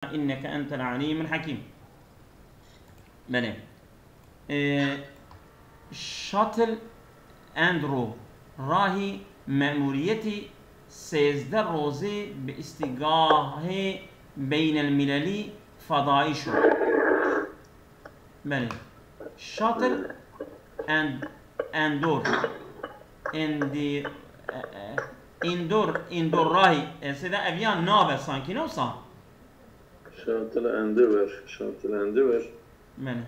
إنك أنت العليم الحكيم. بله شاتل اندرو راهي مأموريتي 13 روزه باستقاه بين المللی فضایی شد. بله شاتل اندور اندور راهي سيدا افيان نابه سانكي نوصا شاتل اندور بله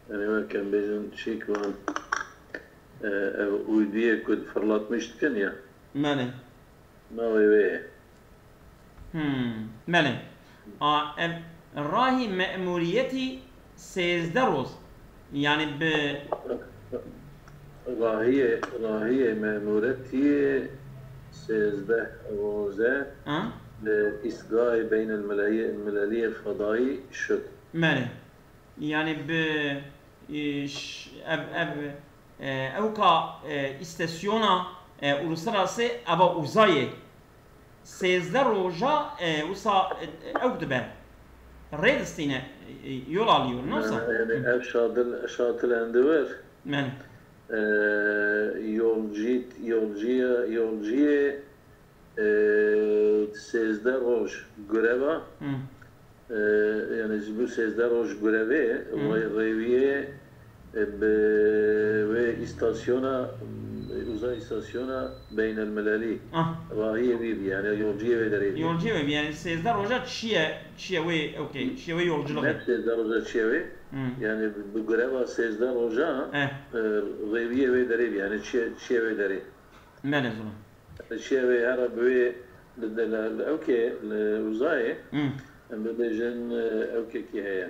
يعني ما كان بيجن شيك وان ويديه كود فرلات مشتكن يا بله ما ويبيه بله راهي مأموريتي 13 روز يعني راهي مأموريتي 13 روزة لإسقاء بين الملالية الفضائي شد بله يعني اوكا استاسيونا uluslararası aba uzayı 13 roja usa oktuber redistine yol alıyor nasıl? Yani ev şatıl endever. Men. Yolcuya 13 roj göreva. Yani bu 13 roj görevi reviye ve istasyona uzay istasyona beyn el melali. Rahiye bir yani yolcuya ve deri. Yolcuya ve yani 13 roja çiye ve okey çiye ve yolculuk. Ne 13 roja çiye ve yani bu görev 13 roja reviye ve deri yani çiye ve deri. Ne zaman? Çiye ve ara böyle okey uzay بيجن اوكي كي هي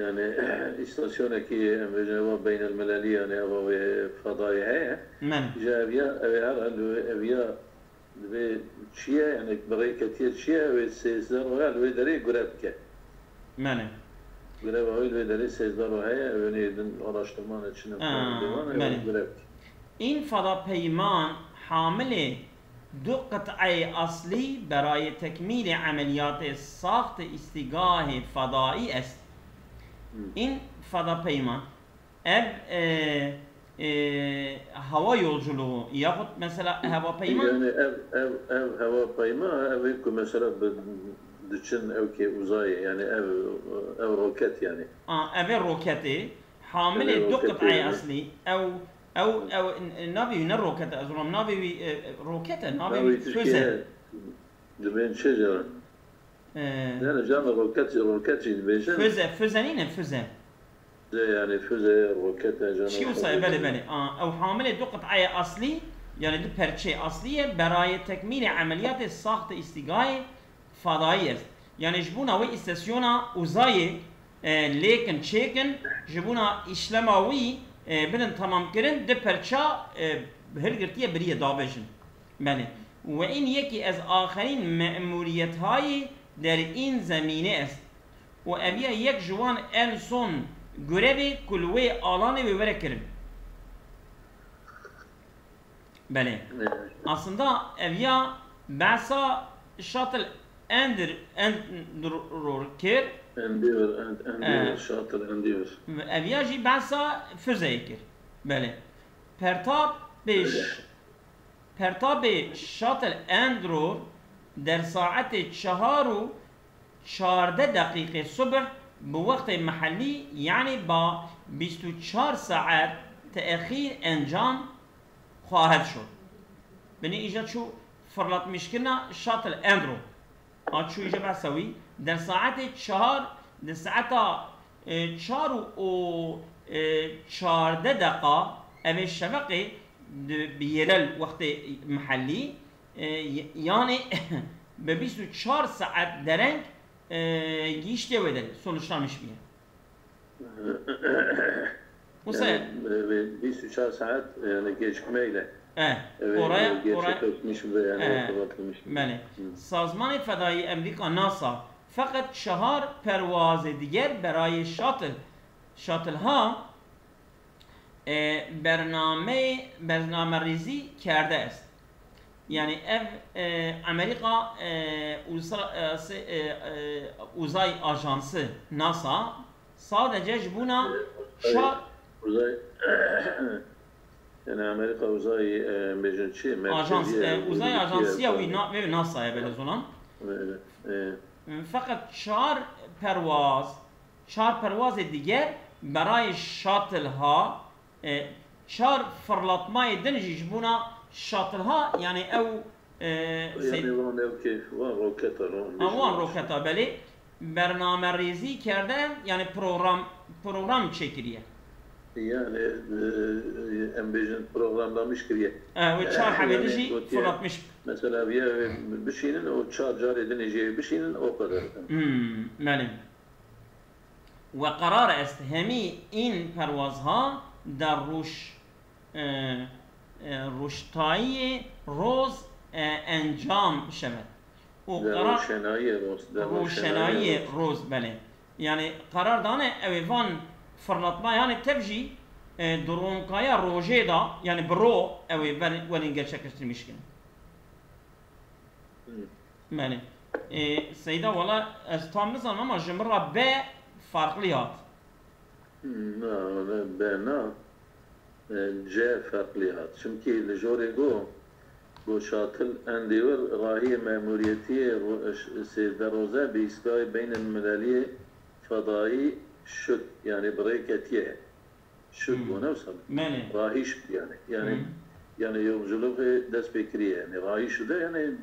يعني استاسيون كي بيجن بين الملاليه يعني او فضائيه هي جابيا ابيا بشيء يعني بري كثير شيء وسيزر وقال ويدري قرابك ماني قراب هو ويدري سيزر وهي ونيدن araştırman için قرابك این فضا پیمان حامله دو قطعه اصلی برای تکمیل عملیات ساخت استیگاه فضایی است. این فضاپیما هوا yolculuğu yahut mesela هواپیما yani ev هواپیما ev mesela için evki uzay yani ev roket yani. ev roketi حامل دو قطعه اصلی او نابي من الروكت ازرم نابي روكته نابي فوزه دبين شجره يعني جامع روكت دبين فوزانين فوزه يعني فوزه روكته جامع شو صاير بله او حامل دو قطعه اصلي يعني دو پرچه اصليه برای تکمیل عملیات ساخت استیگاه فضایی است. يعني جبونا وي استاسيونا uzayı لیکن چیکن جبونا işlemawi بدن تمام کردن ده پرچا هرگرتیه بریه دابشن. بله و این یکی از آخرین مأموریت های در این زمینه است و اویا یک جوان انسون گروه کلوه آلانه ویوره کرن. بله aslında اویا بحثا شاتل اندرور کر اندیور شاتل اندیور اویا جی بحثا فضایی کر. بله پرتاب شاتل اندرور در ساعت 4:14 صبح به وقت محلی یعنی با 24 ساعت تأخیر انجام خواهد شد. بنی ایجا چو فرلات مشکلنا شاتل اندرور چو ایجا بحثاوی در ساعت 4:14 اوه شفقه بیرل وقت محلی yani به 24 saat درنگ گیشته ویدل sonuçlanmış bir yer. Yani 24 saat yani gecikmeyle. Oraya kapatılmış. بله سازمان فضایی امریکا ناسا فقط 4 پرواز دیگر برای شاتل ها برنامه ریزی کرده است. یعنی امریکا uzay ajansı NASA sadece jbuna yani Amerika uzay mecnunçi uzay ajansı ya ve NASA'ya böyle zonan. Fakat çar pervaz diğer برای شاتل ها چار فرلاتمای دنجی جبونا شاتل ها یعنی او وان روکتا بله برنامه ریزی کرده یعنی program çekiliyor. Yani embejin programlamış kiriye. Ve çar habedişi fırlatmış. Mesela bir şeyin o çar edineceği bir şeyin o kadar. Benim. وقرار است همه این پروازها در روشتایی روز انجام شود. روشنایی روز بله. یعنی قرار دانه اویوان فرلاتما یعنی تبجی درونکایا روژه دا یعنی برو اوی ولین gerçekleştirmiş ki. بله. سیدا والا از tam نزانم ama جمرا ب farklıyat. Bena C farklıyat. Çünkü lejorego bu şatıl endiver rahi memuriyeti derroze bi iskay beynel milali fadai şut yani breketiye şut bu ne olsa rahi şut yani yolculuk dest bekriye yani rahi şuda yani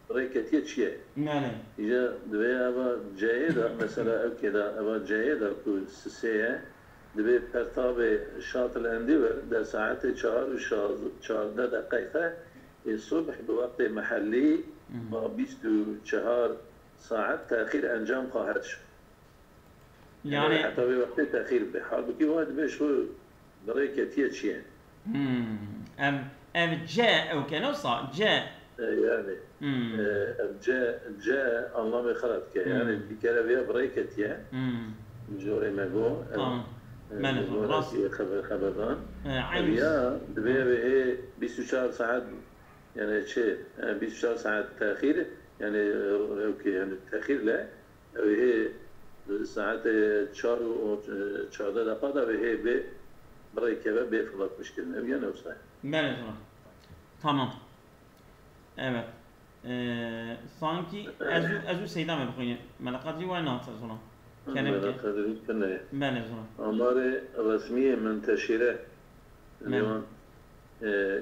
بريكتية شيء. نعم. إذا دبي أبا جيدة مثلا أو كذا أبا جيدة كل سيئة دبي برتابة شاطل عندي ده ساعات شهر ده دقيقة الصبح بوقت محلي ما بيستو شهر ساعات تأخير أنجام خواهد شو. يعني حتى بوقت تأخير بحال بكي واحد بيشو بريكتية شيء. أم جاء أو كانوا صار جاء. يعني جاء الله ما خلق يعني بكره بيا بريكت يا جوري ما جو راس خبران بيا بيا هي 24 ساعات يعني شيء 24 ساعات تاخير يعني اوكي يعني التاخير لا هي ساعات 4 دقيقه هي بريكه بيفضل مشكله يعني وصحيح tamam. Evet. Sanki ezu seyda mı bugün? Melakati var ne atsa sonra? Melakati كنا. Ben sonra. Amare resmiye menteşire. اليوم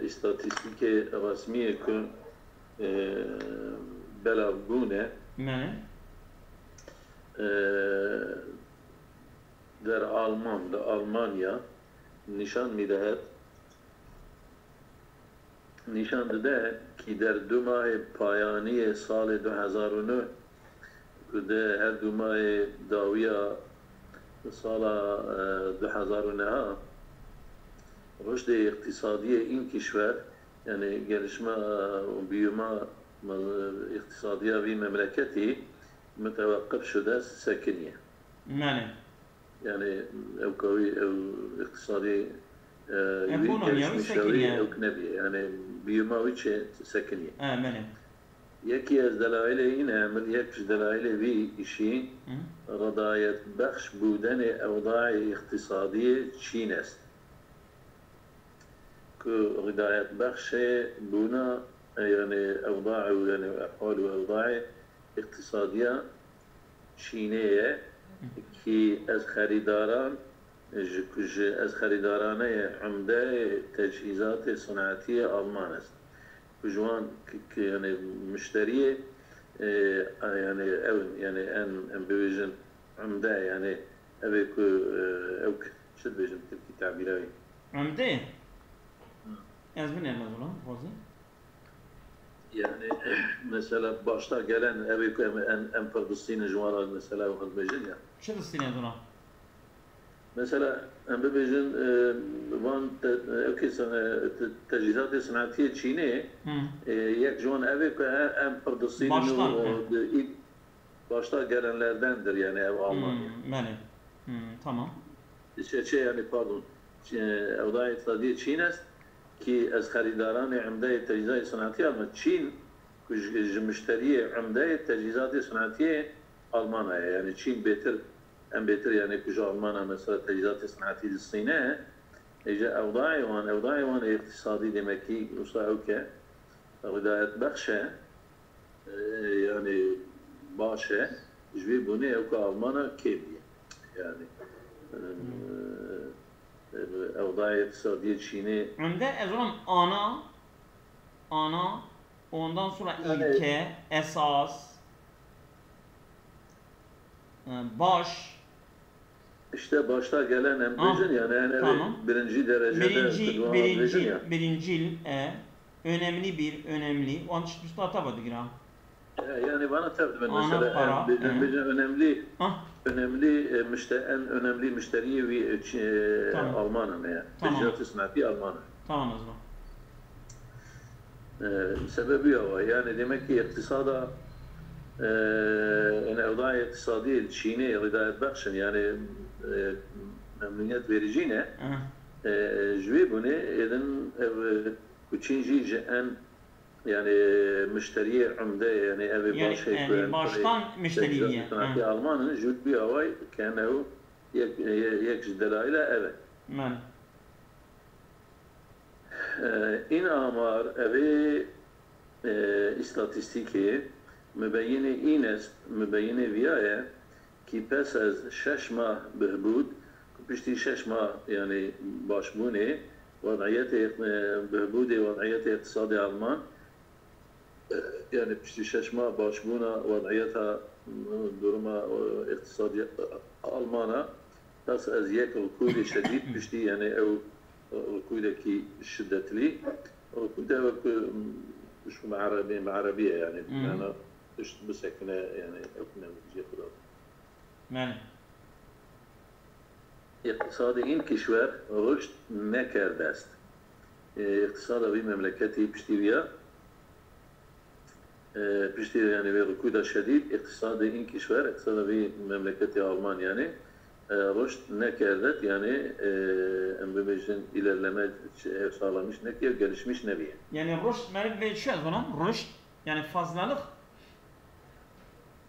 istatistike resmiye ki belagune. Ne? در Almanya nişan midehet نشان داده که در 2 ماه پایانی سال 2009 که هر 2 ماه داویه سال 2009 رشد اقتصادی این کشور یعنی gelişme büyüme اقتصادی این مملکتی متوقف شده سکنیه. يعني او قوي او اقتصادي اقتصادي سكنيه او كنبيه يعني بيوماويتش سكنيه. منه. یکی از دلایل این عمل یکیش دلایل وی ایشی رضایت بخش بودن اوضاع اقتصادی چین است که رضایت بخش بونا يعني اوضاع يعني احوال واوضاع اقتصاديه چینیه که از خریداران عمده تجهیزات صنعتی آلمان است جوان يعني مشتريه يعني ان بيجن عمده يعني ابيك او شو بيجن تبكي تعبيري عمده از من الموضوع فوزي يعني مثلا başta gelen ابيك en Filistin جوار mesela o bيجن ya شو Filistin هذول مثلا ام بيجن وان اوكي تجهيزات صناعيه çin'e یک جوان ابيك en Filistin başta gelenlerdendir yani ev Almanya. Tamam. Yani pardon اوضاع اقتصادی چین است که از خریداران عمده تجهیزات صنعتی آلمان چین مشتری عمده تجهیزات صنعتی آلمان است. یعنی چین بهتر یعنی کجا آلمان مثلا تجهیزات صنعتی الصينية اجا اوضاع وان اقتصادي دمكي وصاوكه غداية بخشه يعني باشه جوي بني او آلمان كيبية يعني اوضاع اقتصادي Çin'i عمده ازرم ana ondan sonra ilke, esas, baş. İşte başta gelen embejin yani tamam. birinci derecede birincil önemli onun için üstada vardı gram. Yani bana tabii ben mesela embejin önemli müşteri ve Almanım ya. Tecrübeti sınavı Almanım. Tamam o zaman. Sebebi o yani demek ki iktisada yani اوضاع اقتصادي الصينية غذاء بخشن يعني memnuniyet vericine جوي بني إذن كوتشينجي جأن يعني مشتري عمدة يعني أبي يعني baştan müşteriye. في ألمانيا جوي هواي كأنه يكش دلائل أبي. نعم. این آمار أبي استاتستیکی مبينة این است مبينة ویاه که پس از 6 ماه بهبود پشتی 6 ماه يعني باشبونه وضعية بهبود وضعية اقتصاد آلمان يعني پشتی 6 ماه باشبونه وضعيتها درما اقتصادي آلمانا پس از یک رکود شدید پشتی يعني او ركودة كي شدتلي ركودة مش عربية يعني أنا إيش بسكنة يعني كنا بنجي خلاص. نعم. اقتصاد این کشور رشد نکرده است. اقتصاد وی مملکتی پشتی يعني بركود شديد اقتصاد این کشور اقتصاد وی مملکتی آلمان يعني رشد نکردت yani embemejin ilerleme sağlamış ne ki gelişmiş neviye. Yani rüşt merik ve şey zaman rüşt yani fazlalık.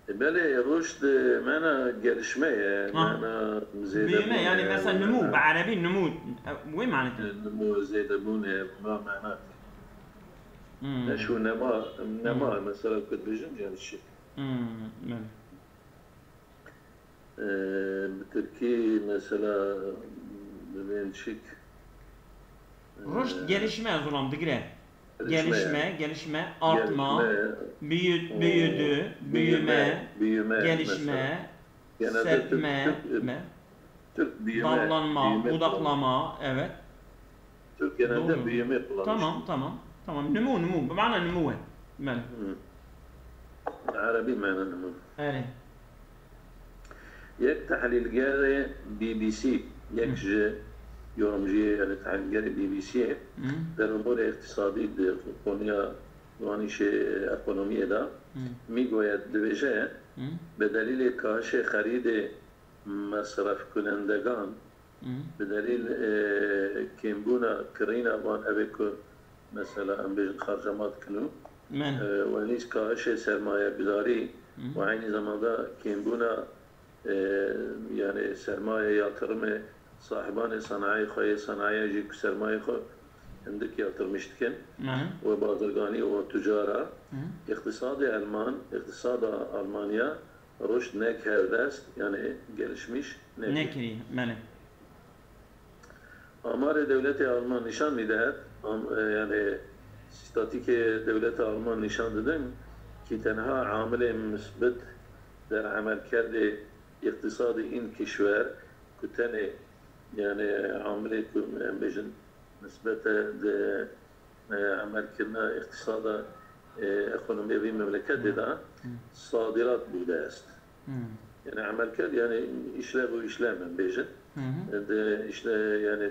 Böyle rüşt mana gelişme mana büyüme yani mesela nümu بعربي نمو وين معناته؟ نمو زيدبونه ما معناته. شو نما mesela كتبجن yani şey. Türkiye mesela Belçik rüşt gelişme o zaman digre. Gelişme, artma, büyüdü, büyüme, gelişme, sepme, dallanma, budaklama, evet. Türk genelde büyüme kullanmış. Tamam. نمو بمعنى نمو. عربي معنى نمو. Evet. یک تحلیلگر BBC یک yorumcu yani تحلیلگر BBC در امور اقتصادی در کنیا وانیش اقتصادی دا میگوید دویژه به دلیل کاهش خرید مصرف کنندگان به دلیل کمبود کرین وان اویکو مثلا امبیجن خرجات کنو و نیز کاهش سرمایه گذاری و aynı zamanda کمبود yani sermaye yatırımı sahiban sanayi jik sermaye xo عندك yatırmıştıkken ve bazırgani ve tücara iktisadi Almanya rüşt nekerdest yani gelişmiş nekri mene amare devleti Alman nişan midehet yani statiki devleti Alman nişan dedim ki tenha amile müsbet der amel kerdi اقتصاد این کشور کتنه یعنی عاملی که بجن نسبت عمل کردن اقتصاد اقتصادی به مملکت دا صادرات بوده است یعنی عمل کرد یعنی işlev و işlem بجن işte yani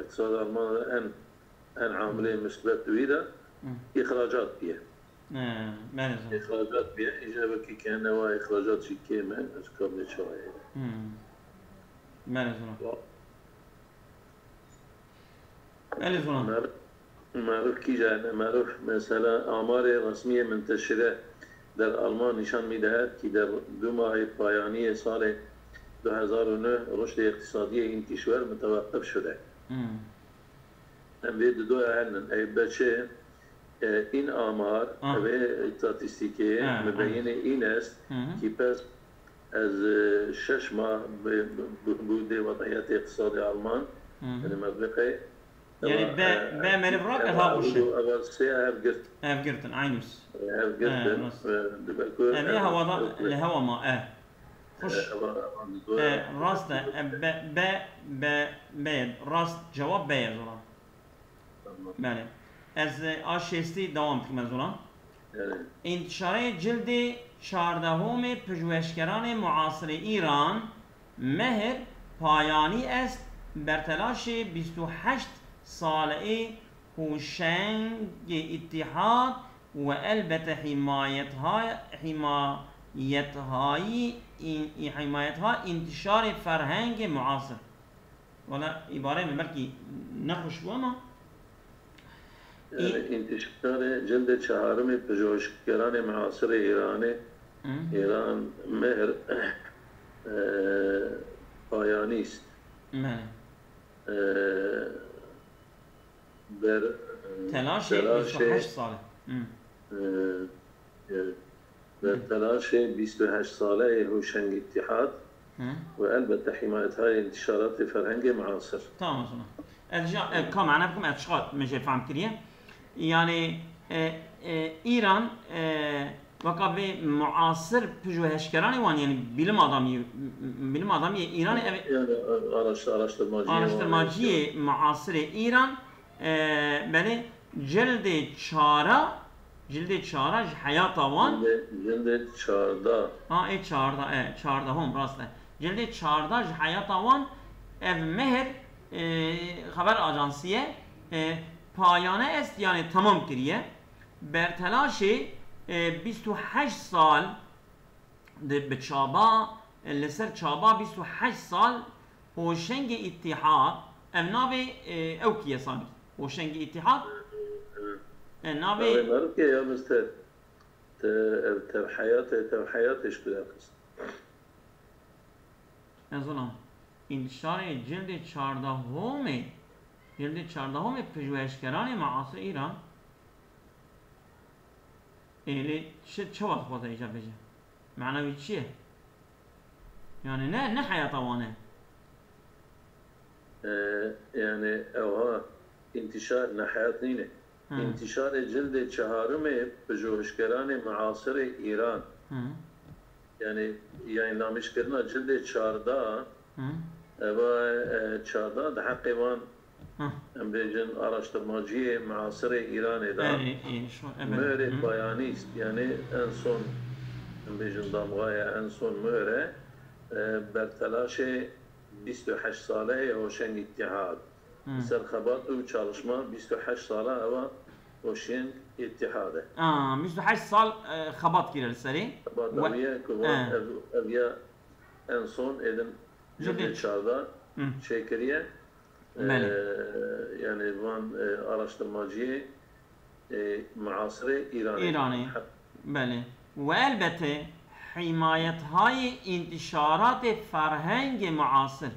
اقتصاد آلمان en عاملی مثبت دویده اخراجات بیه إخراجات بيع إجابة كي كان وإخراجات شيء كمان أذكر شوية. مالزنا. بله زلان معروف کی جانا معروف مثلا آمار رسمی منتشره در آلمان نشان میدهد که در 2 ماه پایانی سال 2009 رشد اقتصادی این کشور متوقف شده. به دو اهل بچه این آمار به استاتستیکی مبین این است که پس از 6 ماه بوده وضعیت اقتصاد آلمان یعنی مبلغه يعني با مرف راك ها وشه اول سه هفقرتن عينوس هفقرتن أبي هوا لهوا ما خوش راست بيد راست جواب بيد زلان بله از آشستی دوام تکم زلان انتشار جلد 14 پژوهشگران معاصر ایران مهر پایانی است بر تلاش 28 ساله هوشنگ اتحاد و البته حمایتها انتشار فرهنگ معاصر ولا عباره مبرکی نخوش بوما انتشار جلد 4 پژوهشگران معاصر ایران مهر پایانی است بر تلاش 28 ساله بر تلاش 28 ساله هوشنگ اتحاد و البته حمایت‌های انتشارات فرهنگ معاصر. تمام شما. كم أنا بكم أشخاص مش فاهم كريه يعني إيران وقابل معاصر پژوهشگران وان يعني bilim adamı İran yani araştırmacı معاصر İran بله جلد 4 حياة وان جلد 4 4 هم راسته جلد 4 حياة وان ev مهر خبر آجانسیه پایانه است یعنی تمام کریه بر تلاش 28 سال به چابا لسر چابا 28 سال هوشنگ اتحاد ناوی او کیه سانی هوشنگ اتحاد ناوی معروف که یا مستر تبحیاتش کده قسم نظرم انتشار جلد 14 پژوهشگران معاصر ایران ایلی چه وقت خواهد ایجاب بشه؟ معنوی چیه؟ یعنی نه حیات وانه یعنی اوها انتشار نه حیات نینه انتشار جلد 4 پژوهشگران معاصر ایران یعنی نامش کردن جلد 14 و 14 ده حق وان ام بیجن araştırmacı معاصر ایران دا مهر پایانی است یعنی انسون ام بیجن damgaya انسون مهر بر تلاش 28 ساله هوشنگ اتحاد سرخبات و çalışma 28 ساله ama هوشنگ اتحاده 28 سال خبات كده السري خبات أبيا انسون إذن جلد 4 شيكريه yani van araştırmacı معاصر ایرانی بله و البته حمایت های انتشارات فرهنگ معاصر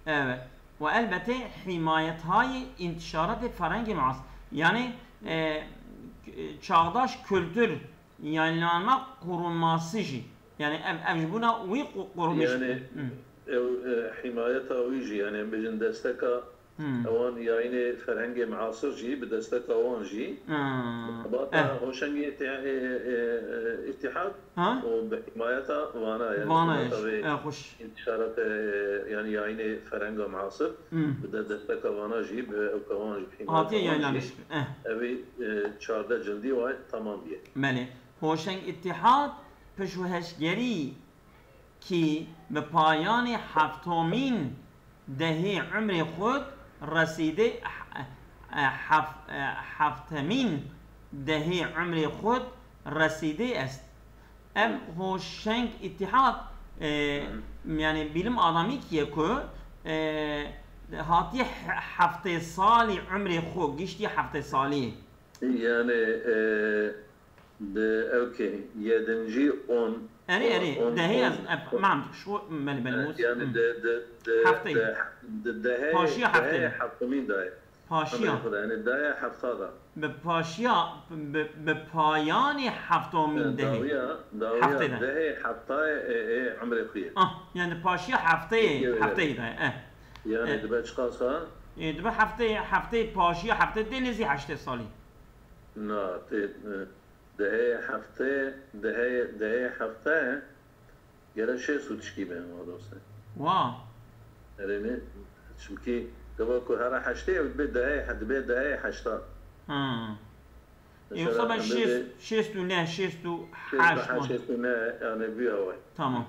evet و البته حمایت های انتشارات فرهنگ معاصر yani çağdaş kültür yayınlanma korunması yani buna korunmuş yani حمايتها ويجي يعني بجن دستكا اوان يعني فرهنگ معاصر جي بدستكا اوان جي باتا هوشنگ اتحاد وبحمايتها وانا خوش انتشارات يعني فرهنگ معاصر بدا دستكا وانا جي اوان جي بحمايتها ابي 14 جلدي واحد تمام بيه بله هوشنگ اتحاد پژوهشگری که به پایان 7مین دهه عمر خود رسیده 7مین دهه عمر خود رسیده است. هوشنگ اتحاد یعنی bilim adamı که هاتي حفتة صالي عمري خو قشتي حفتة صالي يعني اوكي يدنجي اون أري ده هي ما عم شو ملموس يعني حفتة ده باشيا حفتة حفت مين ده باشيا يعني ده حفت هذا بباشيا بباياني حفتو من ده حفتة ده حفتة عمري خويا يعني باشيا حفتة ده يعني دبا اشخاصها دبا حفتة باشيا حفتة دنيزي 8 سالي لا ده حفتة يلا شيء سوتشكي به ما دوسته وا يعني شوكي قبل كل هذا حشتي وبده حد بده حشتا يوصل شيستو نه شيستو حشتو نه يعني بيها تمام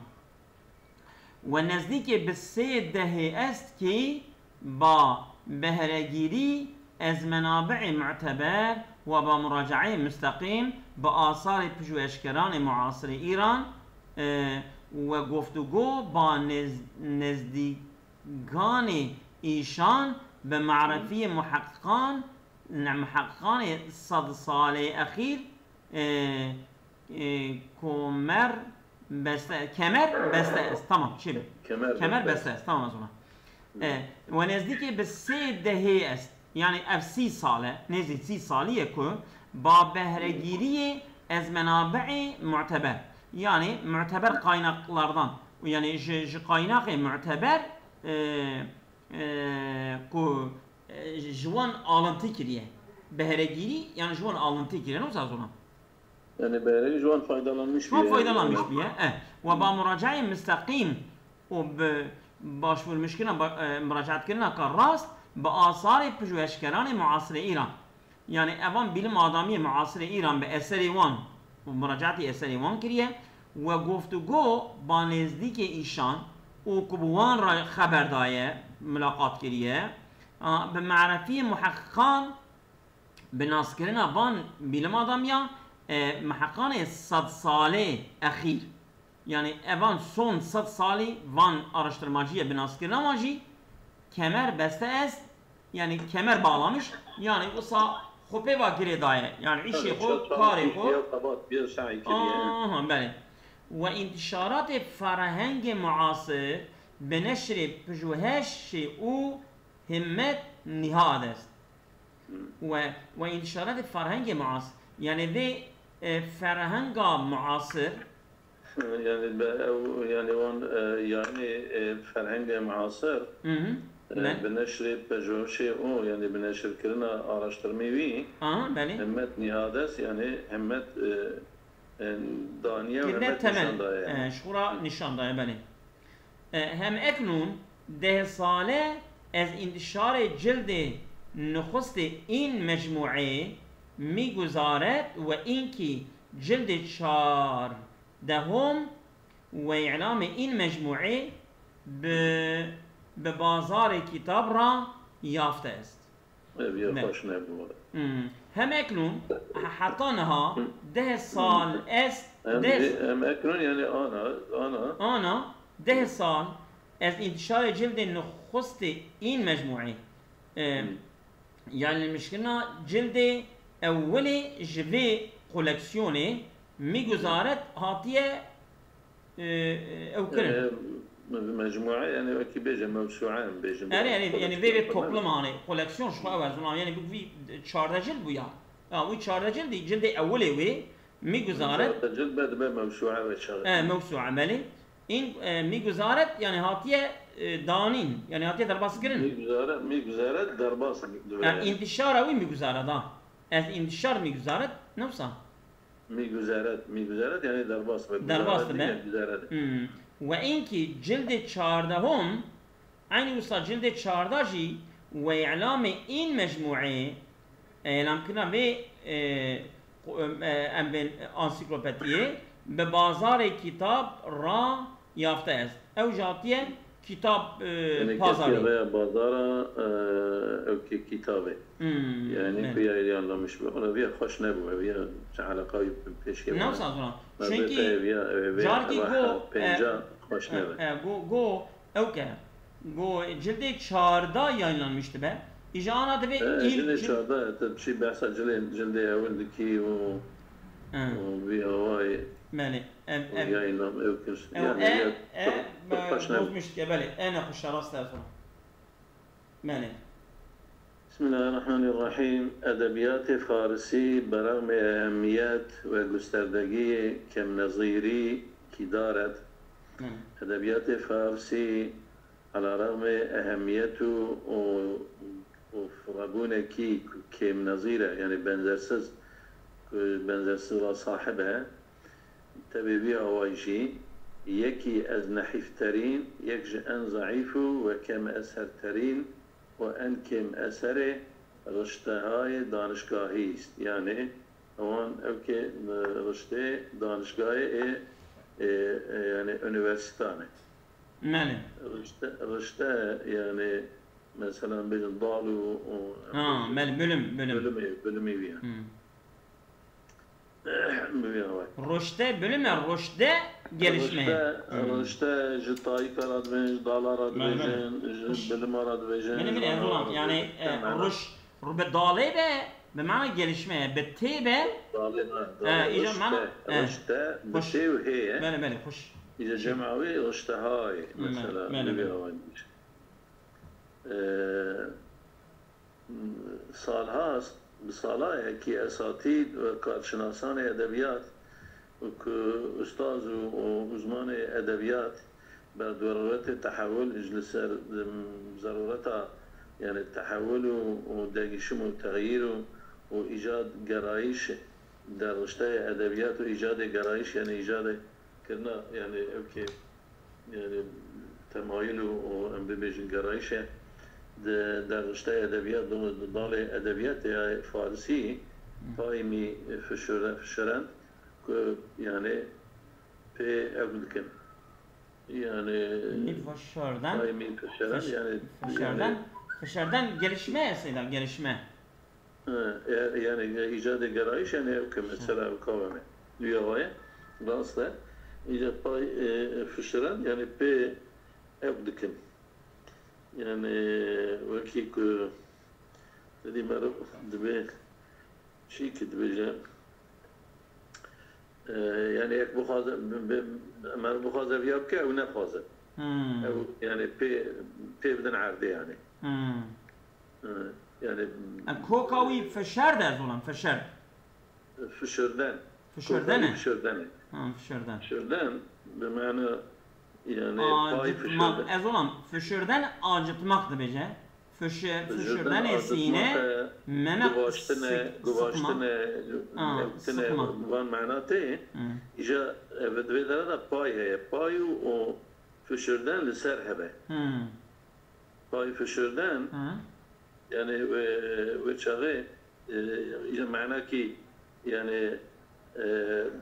والنزدیک به 3 دهه است که با بهرهگیری از منابع معتبر و با مراجعه مستقیم به آثار پژوهشگران معاصر ایران و گفتگو با نزدیکان ایشان به معرفی محققان 100 سال اخیر کمر بسته است تمام چی کمر بسته است تمام از اونها و نزدیک به 3 دهه است یعنی 30 ساله نزدیک 30 سالیه که با بهرهگیری از منابع معتبر yani muteber kaynaklardan yani kaynak muteber ku jwan alıntı kiriye beheregiri yani jwan alıntı kiriye ne zaman yani beheregi jwan faydalanmış bir ve ba muracae müstakim o başvur müşkine müracaat kırına ka rast ba asar pejweşkeran muasir İran yani evan bilim adamı muasir İran be eseri wan و مراجعتی اثری وان کریه و گفتگو با نزدیک ایشان و کبوان را خبر دایه ملاقات کریه به معرفی محققان به ناسکرین وان بیلم آدمیا محققان 100 ساله اخیر yani evan son 100 sali van araştırmacıya به ناسکرین amacı kemer beste est yani kemer bağlamış yani usa خوبه و گری دایه یعنی عیشی خود کاری خود بله و انتشارات فرهنگ معاصر به نشر پژوهش او همت نهاد است و انتشارات فرهنگ معاصر یعنی ده فرهنگ معاصر يعني فرهنگ معاصر بنشر پژوهش او yani بنشر کردن araştırmayı همت نهادس yani همت دانیه و همت نشاندایه شورا نشاندایه بله هم اکنون 10 ساله از انتشار جلد نخست این مجموعه میگذارد و اینکه جلد 14 و اعلام این مجموعه به بازار کتاب را یافته است. هم اکنون حتی نها 10 سال است. هم اکنون یعنی آنا 10 سال از انتشار جلد نخست این مجموعه یعنی المشكلة جلد اول جوی کلکسیونه میگذارد هاتیه او کرن مجموعه يعني وكي بيجي موسوعان بيجي يعني في توبلمانه كولكسيون شو اوزنا يعني في 14 جلد بويا وي 14 جلد اولي وي میگذارد جلد بعد موسوعه وشغله موسوعه بله این میگذارد يعني هاتیه دانین يعني هاتیه درباس کرن میگذارد درباس انتشار وي میگذارد از انتشار میگذارد نوسا میگذارد يعني درباس میگذارد و اینکه جلد 14 عین وسط جلد 14 و اعلام این مجموعه اعلام کردن به انسیکلوپدیه به بازار کتاب را یافته است او جاتیه کتاب بازاری بازار او کتابه یعنی بیا ایران لامش بخونه بیا خوش نبوده بیا چه علاقه پیش کنه نه سازمان چونکی جارکی گو خوش نبوده گو او که گو جلد 14 yayınlanmıştı be. İjana da ve جلد 14 بشي بحث جلد اول دكي و وبهواي مالي ياينام اوكش يعني بوزمش قبلي انا خش راس تلفون مالي. بسم الله الرحمن الرحيم. أدبيات فارسي برغم أهميات وگستردگی كم نظيري كي دارت، أدبيات فارسي على رغم أهميته وفرقونه كم نظيرة يعني بنزرسز صاحبها تبيبيع وايشي يكي از نحيفترين يكج أن ضعيفو وكم أسهرترين وأن كم أسره رشتهاي دانشگاهي است يعني هون اوكي رشته دانشگاهي يعني universitane مالي رشته يعني مثلا بين الضال مالي بلمي بيها رشته bölüm ya rüşte gelişmeye. Rüşte jitayı karad ve dalar advejen, bilim advejen. Benim Erdoğan yani rübe dalı be bimana gelişmeye bette be. Dalı mana rüşte bette ve heye. Benim hoş. İza cemavi rüşte hay mesela. سالهاست بسالها كي اساتيد وكارشناسان ادبيات وكاستاذ وزمان ادبيات بضروره التحول اجلس ضرورتها يعني التحول وداقيشم والتغيير وايجاد قرايش در رشته ادبيات وايجاد قرايش يعني ايجاد كنا يعني اوكي يعني تمايل وانبيبيجن قرايشه در رشته ادبیات دال ادبیات فارسی پایمی فشرند که یعنی پی اول کن یعنی پایمی فشرند yani فشردن gelişme aslında gelişme yani icat garayış yani mesela kavramı diyor rastla icat pay fışıran yani pe evdikin يعني وكي كو هذه مرة دبي شي كدبي يعني يك بخاطر مرة بخاطر بيابكي أو نخاطر أو يعني بي بدن عردي يعني يعني كوكاوي فشار ده زولان فشار فشردان فشردان بمعنى yani acıtmak, ezolan fışırdan acıtmaktı bece. Fışırdan esine memek sıkmak. Van manatı ija vedvedara da pay heye. Payu o fışırdan liser hebe. Pay fışırdan yani ve çağı ija mana ki yani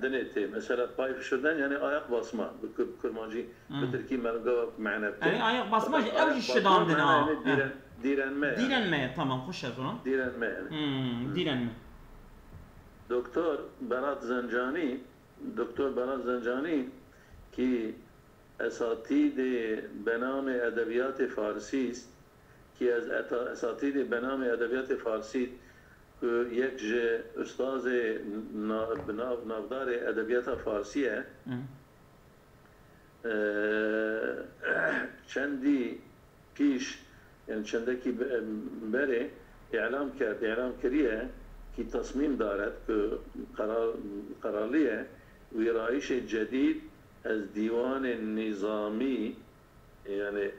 دنيتي مثلا باي فشردن يعني ايق بصمه بكرمانجي بتركي مرقه معنا يعني ايق بصمه اوج الشدان دنا ديران ما tamam خوش از اون ديران ما دكتور بنات زنجاني كي اساتید بنام ادبیات فارسی است كي از اساتید بنام ادبیات فارسی یک استاد نافدار ادبیات فارسیه چندی پیش یعنی چندکی بره اعلام کریه که تصمیم دارد که قراریه ویرایش جدید از دیوان نظامی یعنی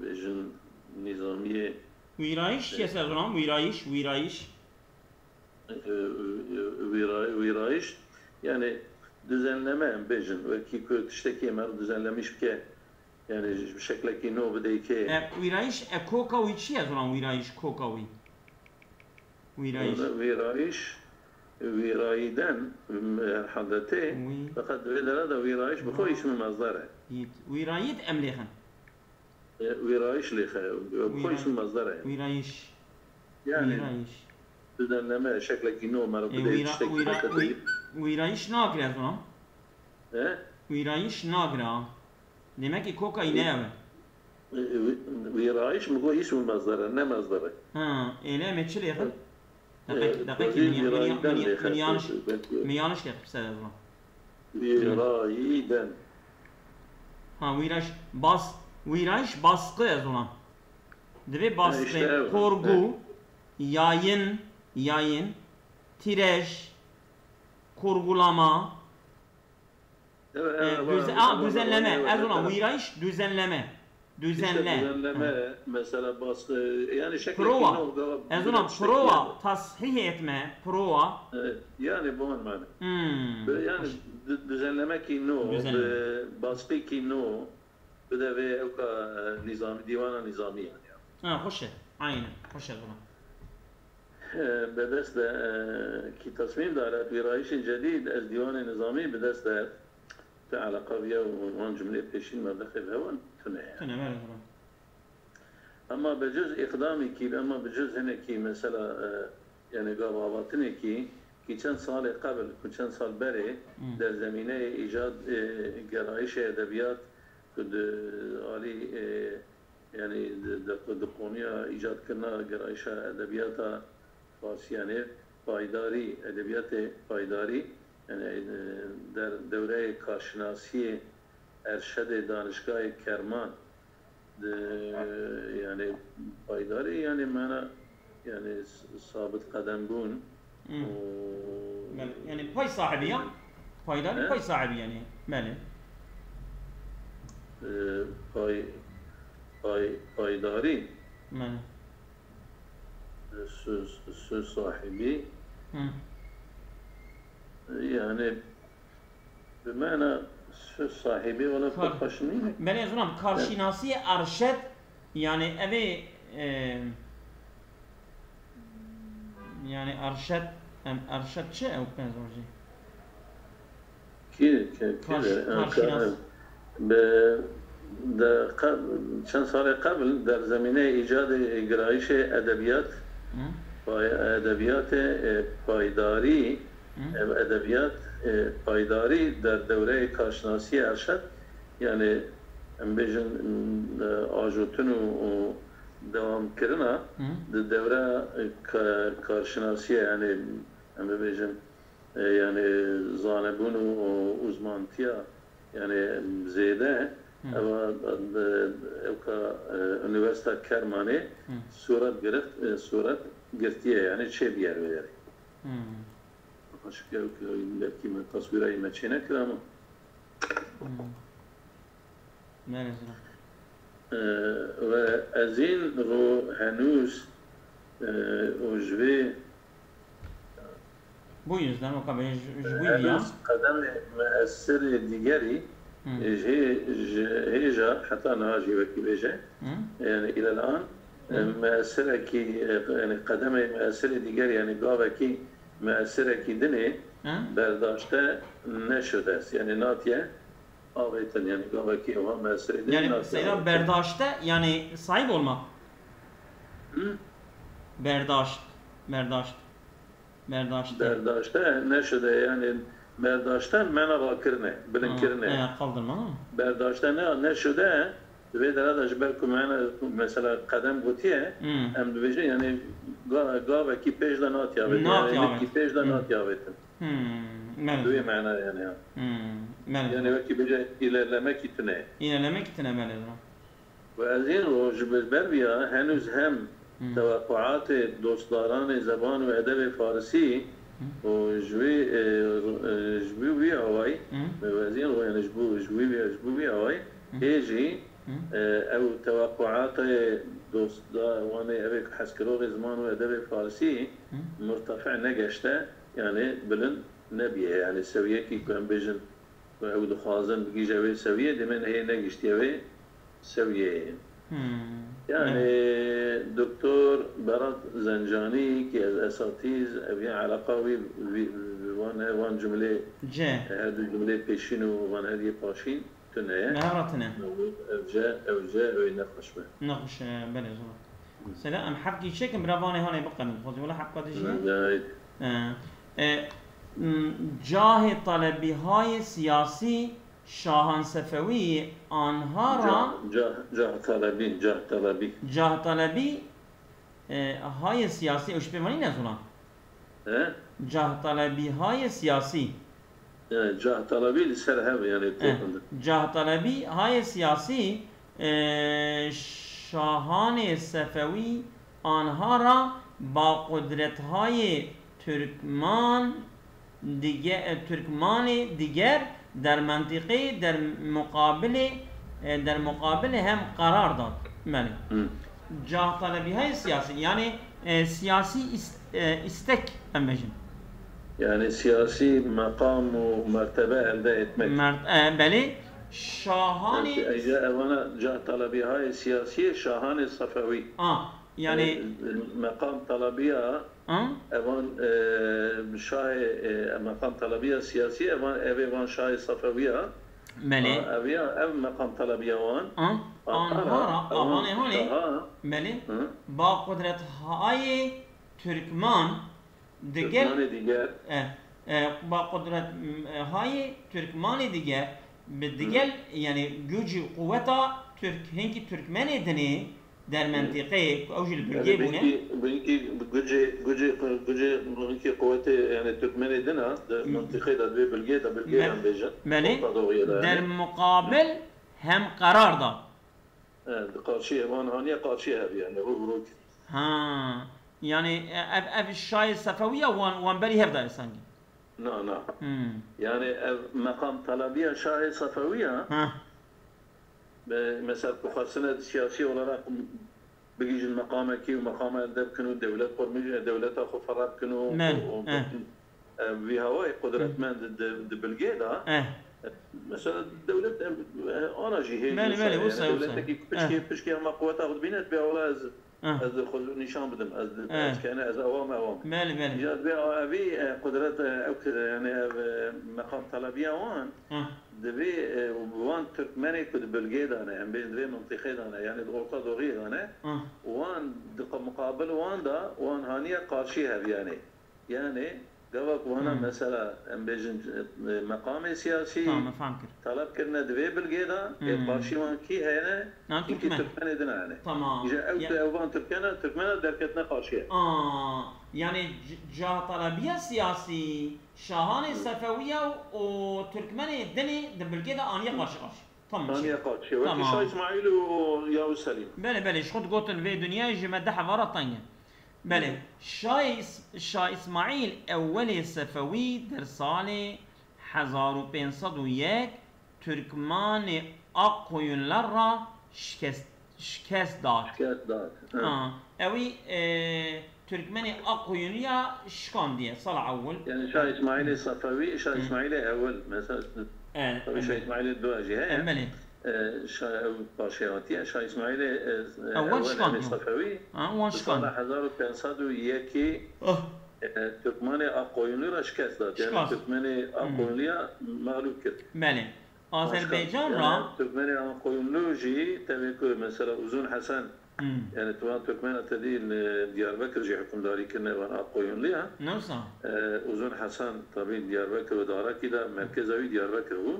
بيجن نظامية ويرايش يا سلام ويرايش yani düzenleme bejin ve ki tişteki mer düzenlemiş ki yani şekleki no bedeki ويرايش كوكاوي چی از اون ويرايش كوكاوي ويرايدن حضرتي فقد هذا ويرايش بخو اسم مصدره ويرايد امليخن ويرايش لخا كويس المصدر ويرايش يعني düzenleme şekleki no mar ويرايش ناقل از اون ويرايش ناقرا دماغي كوكا ينام ويرايش مقو اسم المصدر نه مصدره إله متشل يخل دقيقة من يانش كيف بسال ويرايدن ويرايش باسقı yazılan Dve baskı korgu yayın tirej kurgulama düzenleme yazılan uğraş düzenleme mesela baskı yani şekil prova yazılan prova tasih etme prova yani bu anlamda yani düzenleme ki no baskı ki no بدأ أوكا نظام ديوان نظامي يعني. خشه عين خشه طبعا. بدأت كي تصميم دارت ورايش جديد از ديوان نظامي بدأت على قضية وان جملة بيشين ما دخل هون تنه. أما بجزء إقدامي كي أما بجزء هنا كي مثلا يعني قابلتني كي چند سال قبل چند سال بري در زمینه ایجاد گرایش ادبیات كد علي يعني دقونية إيجاد كنا قرايشة أدبيات فارسيانة بايداري أدبيات بايداري يعني در دورة كارشناسية أرشد دانشگاه كرمان يعني بايداري يعني معنى يعني ثابت قدم بون يعني باي صاحبية بايداري باي صاحبي يعني ماله پایداری söz sahibi yani bimana söz sahibi ولا profesyonel ben yazıyorum karşinası arşet yani evi yani arşetçi o benzerci ki karşinası چند سال قبل در زمینه ایجاد گرایش ادبیات پایداری در دوره کارشناسی ارشد یعنی امبیجن آجوتن و دوام کردن در دوره کارشناسی یعنی امبیجن یعنی زانبون و uzmantya yani zeyde ama üniversite Kermani surat girtiye yani çe bir yer verir. Aşkı belki ben tasvirayı meçene kıramam. Ve azin ro henüz ojve bu yüzden o kadar jüviya kadem müessir digeri هيجا حتى نهاجي وكي بيجا يعني الى الان مؤثره كي يعني قدمه مؤثره دیگر يعني قاوه كي مؤثره كي دني برداشته نشده يعني ناتيه آویتن yani قاوه كي هو مؤثره دني yani sayılar berdاشته yani sahip olmak berdاشته نشده yani برداشتن معنی را کرنه بلند کرنه قلدرما برداشتن نه شده ve deradaş belki mesela kadem gotiye hem de yani gave ki pejdan at yavet yani ki pejdan at yavetin duy mana yani yani belki bir ilerlemek itine melezra ve azin roj berbiya henüz hem tevakkuat dostlarane zaman ve edeb farsi وجوي بي هواي وزين يعني جبو بي هواي هيجي او توقعات دوست وانا ابيك حسكرو زمان وادب فارسي مرتفع نجشته يعني بلن نبيه يعني سويه كي كان بيجن او دخازن بيجي جوي سويه دمن هي نجشتيه سويه يعني دكتور برد زنجاني كي الاساتيز ابي علاقه وان جمله هذه الجمله بيشينو وان هذه باشين تنايا مهارتنا اوجا ويناقش به ناقش بلا زمان سلام حقي شكل برافاني هون يبقى من فوزي ولا حق قدش جاه طلبي هاي سياسي شاهان صفوی آنها را جاه طلبی های سیاسی اوش پیمانی نزونا جاه طلبی های سیاسی جاه طلبی لسر هم یعنی جاه طلبی های سیاسی شاهان صفوی آنها را با قدرت های ترکمان دیگر در منطقه در مقابل هم قرار داد. بله. جاه طلبی های سیاسی یعنی سیاسی استک هم بجن. yani siyasi makam و mertebe elde etmek. بله. شاهان evana cah talebihay siyasi şahan Safevi. Yani makam talebiya evan şah makam talebiya siyasi evan şah Safeviya. بله. ev makam talebiya wan. آنها بله با قدرت های ترکمان دیگر با قدرت های ترکمان دیگر به دیگر یعنی گوجی قوتا هنگی ترکمن دنی در منطقه اوجل بلگه بونه گوجی قوت یعنی ترکمن دنا در منطقه در بلگه هم بیجن در مقابل هم قرار داد قارشی امان هانیه قارشی هبی yani bu grup yani ev şahı Safeviye wan beri hevda sanki no yani ev makam talebiye şahı Safeviye mesela kukhasına siyasi olarak بيجي المقام كي ومقام ادب كانوا دولات قرميه دولات اخو فراب كانوا في هواي قدرت من بالقيده مثلا دولة أنا جهة دولة بشكي ما قوة أخذ بينات بيها ولا از خود نشان بدم از كأنه از أوام جات بيها أبي قدرات يعني مقام طلبية وان دبي وان تركماني كد بلقي دانا يعني بين دبي منطقي دانا يعني الغرطة دوري دانا وان مقابل وان هانية قارشيها يعني قبل وانا مثلا بيجن مقام سياسي طلب كنا دبي بالقيدا القارشي وان كي هنا كي تركماني دنا يعني تمام جاء اوان تركمانه دركتنا قارشيه يعني جاه طلبيه سياسي شاهان صفويه وتركماني دني بالقيدا انيه قارشي تمام انيه قارشي وكي شاه اسماعيل ويا سليم بله شخد قوتن في دنيا يجي مدح ورا طنيه بله شاه اسماعیل اول صفوی در سال 1501 ترکمان آقویونلر را شکست داد. اوی ترکمان آقویونیا شکاندیه سال اول. يعني شاه اسماعیل صفوی شاه اسماعیل اول مثلا شاه اسماعیل الدواجي هي. بله. باشياتي شاه اسماعيل اول صفوي سال 1501 تركمان اقويونلي را شکست داد يعني تركمان اقويونلي مغلوب کرد بله آذربایجان را تركمان اقويونلوجي تبي مثلا أذون حسن يعني توان تركمان تدي دياربكر جي حكمداري كنا وانا اقويونلي نوصا أذون حسن طبيب دياربكر ودارا كده مركزوي دياربكر هو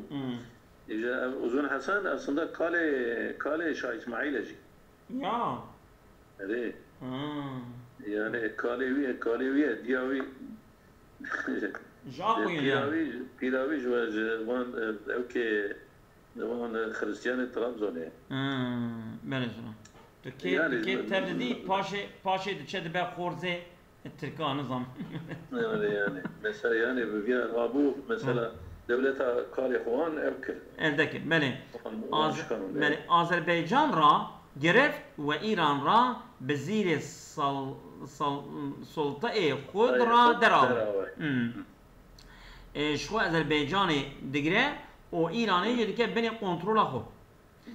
İşte Uzun Hasan aslında kale Şah İsmail'ci. Ya. Evet. Yani Kalevi diyavi. Pilavi jvan evke zaman Hristiyan Trabzon'e. Ben sana. Ki terdidi paşe de çede be xorze Türkan nizam. Yani mesela yani bir abu mesela devleta kari xuan evkir. Evdekir. Beli Azerbaycan ra gereft ve İran ra bezir sulta-i xud ra derawe. Şu Azerbaycan'ı digre o İran'ı yedike beni kontrola xud.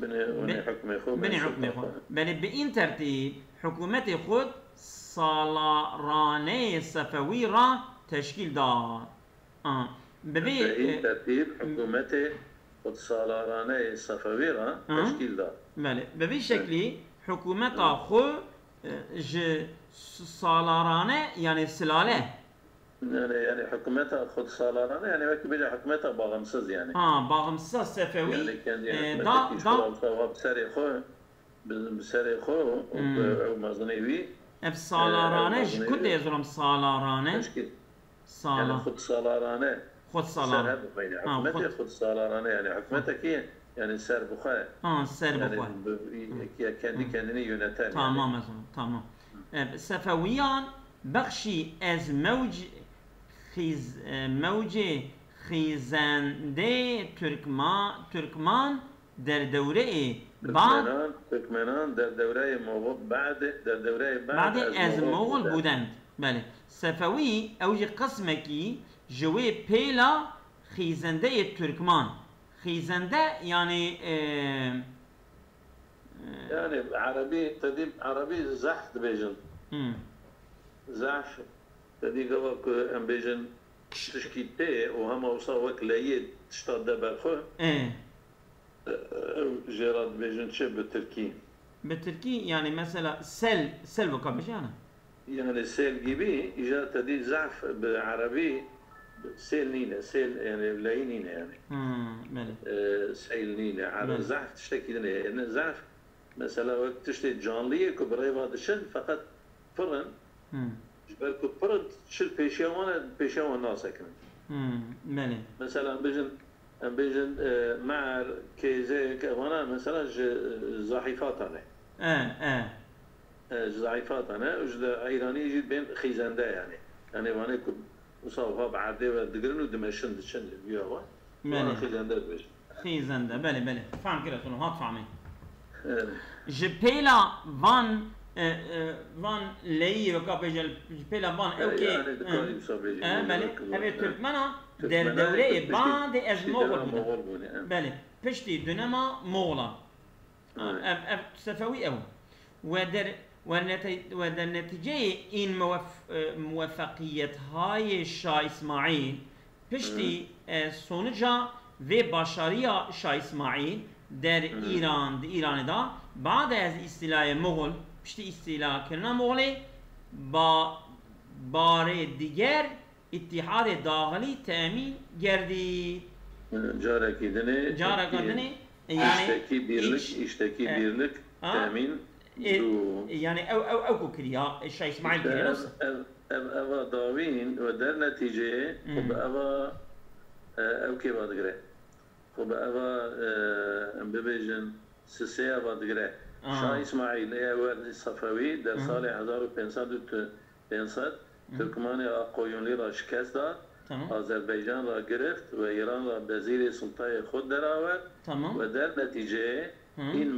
Beni hükmü xud. Beli in tertib hükümeti xud Salarane Safevi ra teşkil dar. ببي ترتيب حكومته خود سالارانه صفوي را تشكيل دار. بله ببي شكلي حكومته خو سالارانه يعني سلاله يعني حكومتها خود سالارانه يعني وقت بيجي حكومتها باغمسız yani. باغمسız Sefevi. يعني kendi حكومتك يشتغل سوا بسري خو بسري خو ومزنيوي. اف سالارانه شكون يزرم سالارانه؟ يعني خود سالارانه. خود سالارانه. يعني حكومتي خود سالارانه يعني حكومتك yani ser buxay. ser buxay. Yani kendi kendini yöneten. Tamam yani. Tamam. Sefeviyan بخشی از موج خیزنده ترکمان در دوره ترکمنان در دوره مغول بعد از مغول بودند. بله. صفوی اوج قسمکی جوی پیلا خیزنده ترکمان. خیزنده يعني عربي تديب عربي زحت بيجن. زعف تدي قبك ام بيجن تشكيتي وهم وصاوك لايد تشتغل دبرخو جيراد بيجن شب بالتركي بالتركي يعني مثلا سل وكبش يعني سيل جيبي اجا تدي زعف بالعربي سيل نينا سيل يعني لاي نينا يعني مالي سيل نينا على زعف تشتكي لنا زعف مثلا وقت تشتي جانليه كبريفا دشن فقط فرن جبالكو برد شل بيشاوان ناسكن. مالي. مثلا بيجن معر كيزي وانا مثلا زاحفات انا. زاحفات انا وجد ايراني يجي بين خيزنده يعني. يعني وانا كنت مصابها بعدي ودقرن ودمشن دشن بيوا. مالي. خيزنده بيج. خيزنده بلي فهم كده تقولوا هات فهمي. جبيلا وان لي وكابجل بلا وان اوكي بله هبه ترکمنا در دوره بعد از مغول بودن بله پشتی دنما مغولا صفوی او و در نتیجه این موفقیت های شاه اسماعیل پشتی سونجا و باشاریا شاه اسماعیل در ایران دا بعد از استیلای مغول پشتی استیلا کردن مغولی با بار دیگر اتحاد داخلی تامین گردید. جارکی دنه yani işteki birlik temin yani او كريا الشيء اسماعيل كريا نفسه ava davin ve der neticeye bu ava ev ki vadgre bu ava bebejin sisiya vadgre Şah İsmail eğer Safavi der salih 1500 Türkmeni Koyunlu ra şikast da Azerbaycan ra girift ve İran ra beziri sultayı khud deravet ve der neticeye in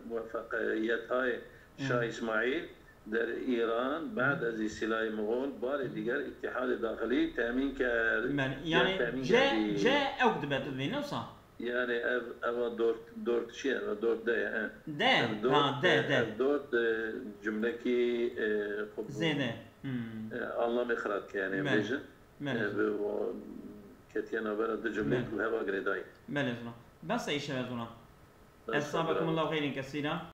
muvaffakiyet hay Şah İsmail der İran بعد از استیلای مغول بار دیگر اتحاد داخلی تامین کرد. yani جاء أقدمت ذي نفسه. Yani ev dört şey yani dört de yani. Dört cümleki zede. Anlam ihrat yani bejin. Bu ketiyen haber de cümle bu hava greday. بله بس ايش هذا؟ السلام عليكم الله خير كثيرا.